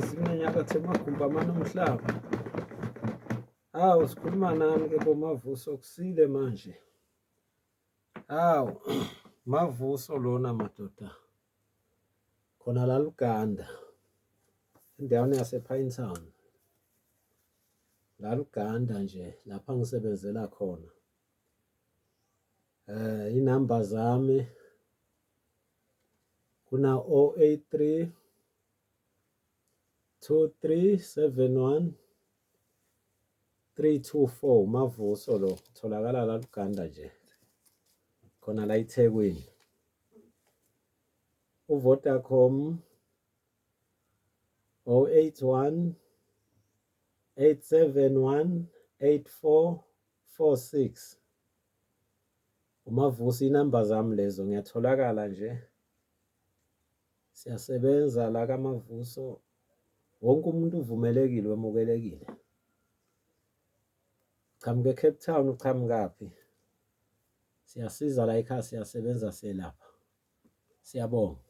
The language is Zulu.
Zinenyakatho emagumba amanomhlaba. Hawu, sikhuluma nani ke boMavuso kusile manje. Hawu, Mavuso lona madoda. Khona la Luganda. Endaweni yase-Pinetown. La Luganda nje lapha ngisebenzela khona. Inamba zami kuna 083 2371 324. Mavuso lo tholakala la Luganda nje. Khona la eThekwini. uVodacom 081 871 8446. uMavuso inamba zami lezo ngiyatholakala nje. Siyasebenza la kaMavuso. Wonke umuntu uvumelekile wemukelekile. Uchamuke eCape Town uchamukaphi? Siyasiza la ekhaya siyasebenza selapha. Siyabonga.